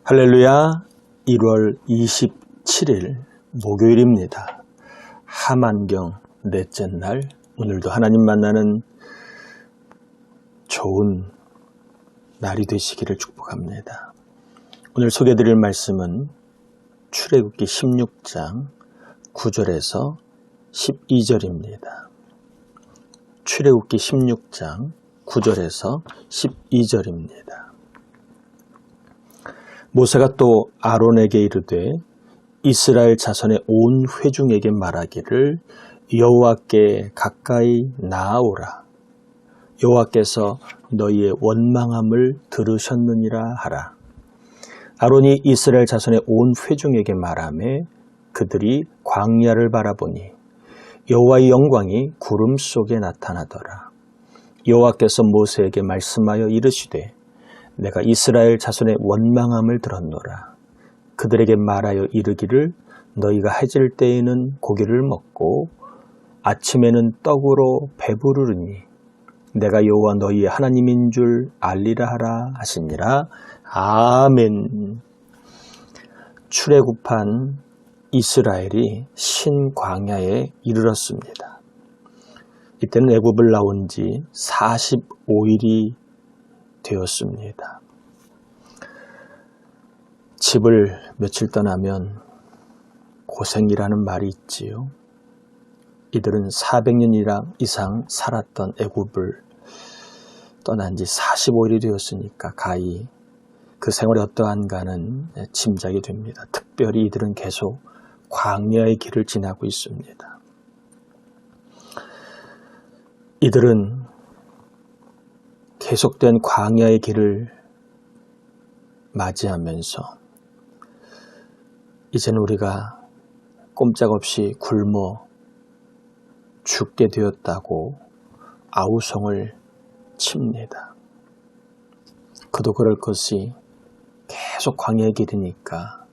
할렐루야. 1월 27일 목요일입니다. 하만경 넷째 날, 오늘도 하나님 만나는 좋은 날이 되시기를 축복합니다. 오늘 소개해드릴 말씀은 출애굽기 16장 9절에서 12절입니다. 출애굽기 16장 9절에서 12절입니다. 모세가 또 아론에게 이르되 이스라엘 자손의 온 회중에게 말하기를 여호와께 가까이 나아오라. 여호와께서 너희의 원망함을 들으셨느니라 하라. 아론이 이스라엘 자손의 온 회중에게 말하매 그들이 광야를 바라보니 여호와의 영광이 구름 속에 나타나더라. 여호와께서 모세에게 말씀하여 이르시되 내가 이스라엘 자손의 원망함을 들었노라. 그들에게 말하여 이르기를 너희가 해질 때에는 고기를 먹고 아침에는 떡으로 배부르니 내가 여호와 너희의 하나님인 줄 알리라 하라 하시니라. 아멘. 출애굽한 이스라엘이 신광야에 이르렀습니다. 이때는 애굽을 나온 지 45일이 되었습니다. 집을 며칠 떠나면 고생이라는 말이 있지요. 이들은 400년 이상 살았던 애굽을 떠난 지 45일이 되었으니까 가히 그 생활이 어떠한가는 짐작이 됩니다. 특별히 이들은 계속 광야의 길을 지나고 있습니다. 이들은 계속된 광야의 길을 맞이하면서 이제는 우리가 꼼짝없이 굶어 죽게 되었다고 아우성을 칩니다. 그도 그럴 것이 계속 광야의 길이니까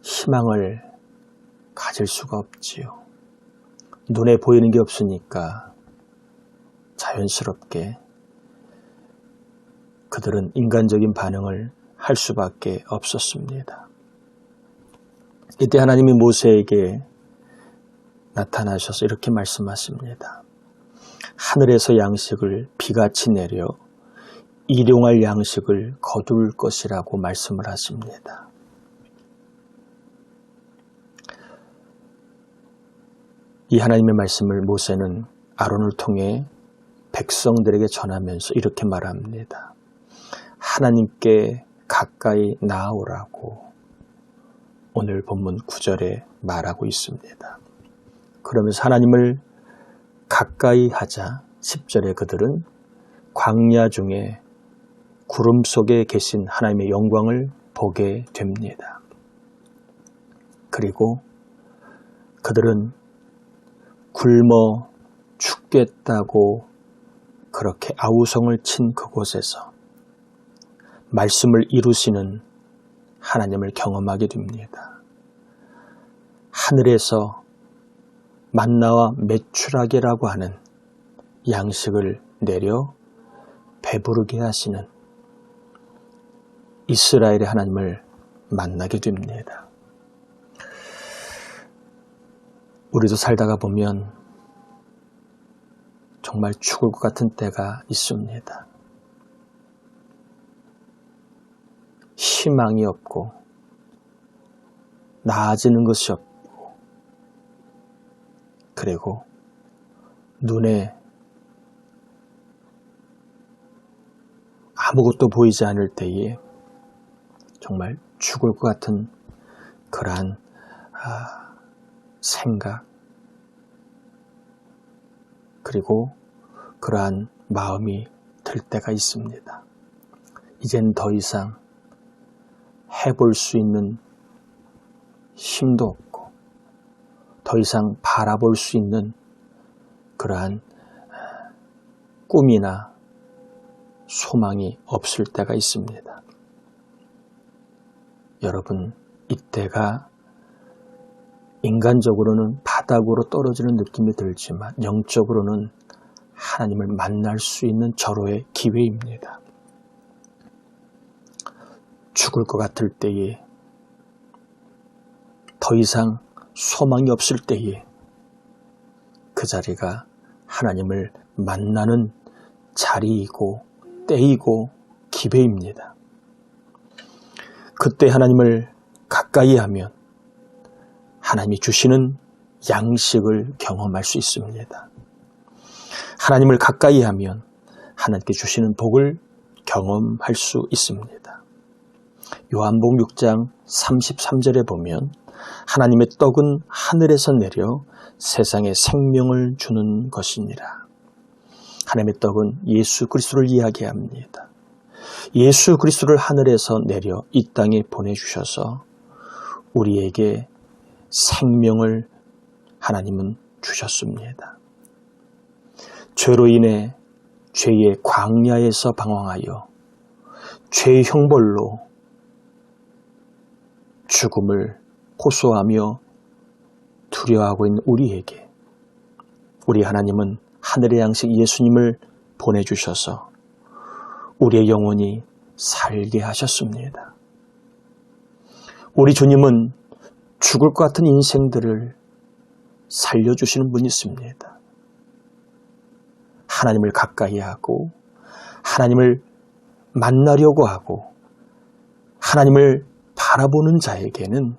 희망을 가질 수가 없지요. 눈에 보이는 게 없으니까 자연스럽게 그들은 인간적인 반응을 할 수밖에 없었습니다. 이때 하나님이 모세에게 나타나셔서 이렇게 말씀하십니다. 하늘에서 양식을 비같이 내려 일용할 양식을 거둘 것이라고 말씀을 하십니다. 이 하나님의 말씀을 모세는 아론을 통해 백성들에게 전하면서 이렇게 말합니다. 하나님께 가까이 나아오라고 오늘 본문 9절에 말하고 있습니다. 그러면서 하나님을 가까이 하자 10절에 그들은 광야 중에 구름 속에 계신 하나님의 영광을 보게 됩니다. 그리고 그들은 굶어 죽겠다고 그렇게 아우성을 친 그곳에서 말씀을 이루시는 하나님을 경험하게 됩니다. 하늘에서 만나와 메추라기라고 하는 양식을 내려 배부르게 하시는 이스라엘의 하나님을 만나게 됩니다. 우리도 살다가 보면 정말 죽을 것 같은 때가 있습니다. 희망이 없고 나아지는 것이 없고 그리고 눈에 아무것도 보이지 않을 때에 정말 죽을 것 같은 그러한 생각 그리고 그러한 마음이 들 때가 있습니다. 이젠 더 이상 해볼 수 있는 힘도 없고 더 이상 바라볼 수 있는 그러한 꿈이나 소망이 없을 때가 있습니다. 여러분, 이때가 인간적으로는 바닥으로 떨어지는 느낌이 들지만 영적으로는 하나님을 만날 수 있는 절호의 기회입니다. 죽을 것 같을 때에, 더 이상 소망이 없을 때에 그 자리가 하나님을 만나는 자리이고 때이고 기회입니다. 그때 하나님을 가까이 하면 하나님이 주시는 양식을 경험할 수 있습니다. 하나님을 가까이 하면 하나님께 주시는 복을 경험할 수 있습니다. 요한복음 6장 33절에 보면 하나님의 떡은 하늘에서 내려 세상에 생명을 주는 것이니라. 하나님의 떡은 예수 그리스도를 이야기합니다. 예수 그리스도를 하늘에서 내려 이 땅에 보내주셔서 우리에게 생명을 하나님은 주셨습니다. 죄로 인해 죄의 광야에서 방황하여 죄의 형벌로 죽음을 호소하며 두려워하고 있는 우리에게 우리 하나님은 하늘의 양식 예수님을 보내주셔서 우리의 영혼이 살게 하셨습니다. 우리 주님은 죽을 것 같은 인생들을 살려주시는 분이 있습니다. 하나님을 가까이 하고 하나님을 만나려고 하고 하나님을 바라보는 자에게는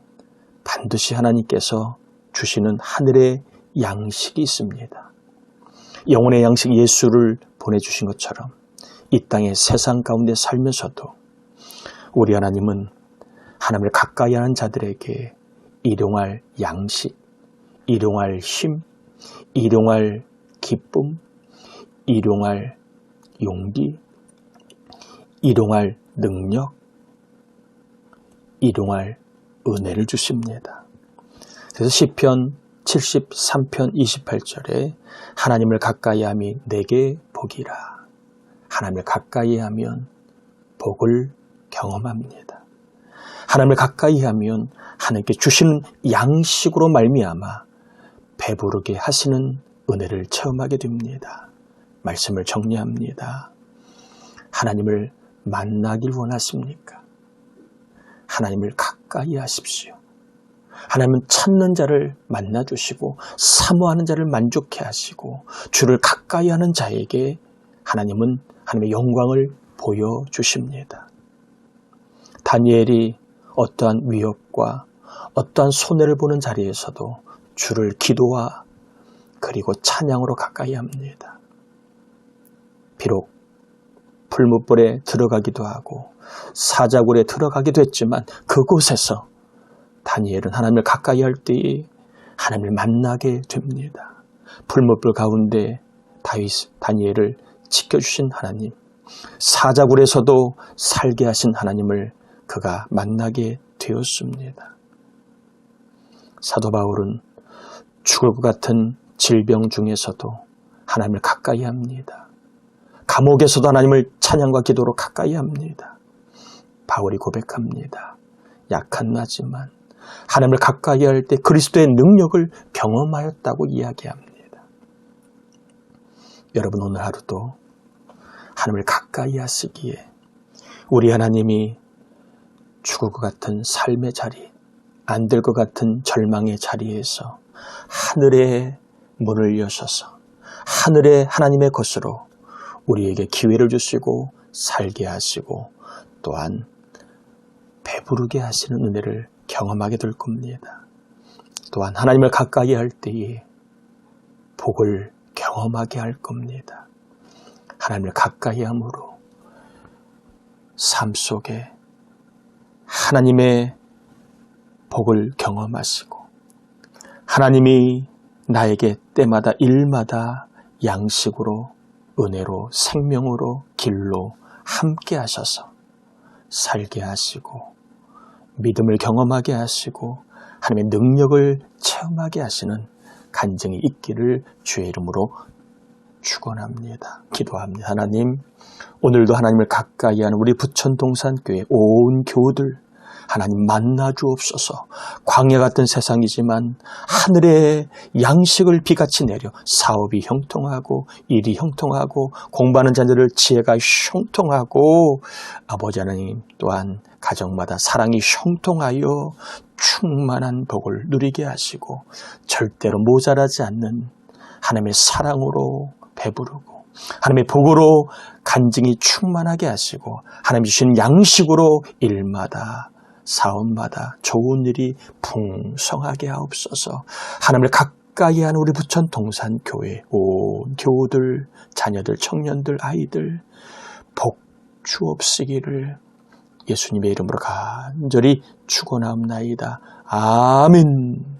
반드시 하나님께서 주시는 하늘의 양식이 있습니다. 영혼의 양식 예수를 보내주신 것처럼 이 땅의 세상 가운데 살면서도 우리 하나님은 하나님을 가까이 하는 자들에게 일용할 양식, 일용할 힘, 일용할 기쁨, 일용할 용기, 일용할 능력, 일용할 은혜를 주십니다. 그래서 시편 73편 28절에 하나님을 가까이 함이 내게 복이라. 하나님을 가까이 하면 복을 경험합니다. 하나님을 가까이 하면 하나님께 주시는 양식으로 말미암아 배부르게 하시는 은혜를 체험하게 됩니다. 말씀을 정리합니다. 하나님을 만나길 원하십니까? 하나님을 가까이 하십시오. 하나님은 찾는 자를 만나주시고 사모하는 자를 만족해 하시고 주를 가까이 하는 자에게 하나님은 하나님의 영광을 보여주십니다. 다니엘이 어떠한 위협과 어떠한 손해를 보는 자리에서도 주를 기도와 그리고 찬양으로 가까이 합니다. 비록 풀무불에 들어가기도 하고 사자굴에 들어가기도 했지만 그곳에서 다니엘은 하나님을 가까이 할 때에 하나님을 만나게 됩니다. 풀무불 가운데 다니엘을 지켜주신 하나님, 사자굴에서도 살게 하신 하나님을 그가 만나게 되었습니다. 사도 바울은 죽을 것 같은 질병 중에서도 하나님을 가까이 합니다. 감옥에서도 하나님을 찬양과 기도로 가까이 합니다. 바울이 고백합니다. 약한 나지만 하나님을 가까이 할 때 그리스도의 능력을 경험하였다고 이야기합니다. 여러분 오늘 하루도 하나님을 가까이 하시기에 우리 하나님이 죽을 것 같은 삶의 자리, 안 될 것 같은 절망의 자리에서 하늘의 문을 여셔서 하늘의 하나님의 것으로 우리에게 기회를 주시고 살게 하시고 또한 배부르게 하시는 은혜를 경험하게 될 겁니다. 또한 하나님을 가까이 할 때에 복을 경험하게 할 겁니다. 하나님을 가까이 함으로 삶 속에 하나님의 복을 경험하시고 하나님이 나에게 때마다 일마다 양식으로 은혜로 생명으로 길로 함께 하셔서 살게 하시고 믿음을 경험하게 하시고 하나님의 능력을 체험하게 하시는 간증이 있기를 주의 이름으로 축원합니다. 기도합니다. 하나님, 오늘도 하나님을 가까이 하는 우리 부천동산교회 온 교우들 하나님 만나 주옵소서. 광야 같은 세상이지만 하늘의 양식을 비같이 내려 사업이 형통하고 일이 형통하고 공부하는 자녀들 지혜가 형통하고 아버지 하나님 또한 가정마다 사랑이 형통하여 충만한 복을 누리게 하시고 절대로 모자라지 않는 하나님의 사랑으로 배부르고 하나님의 복으로 간증이 충만하게 하시고 하나님 주신 양식으로 일마다 사업마다 좋은 일이 풍성하게 하옵소서. 하나님을 가까이 하는 우리 부천 동산 교회 온 교우들, 자녀들, 청년들, 아이들 복 주옵시기를 예수님의 이름으로 간절히 축원하옵나이다. 아멘.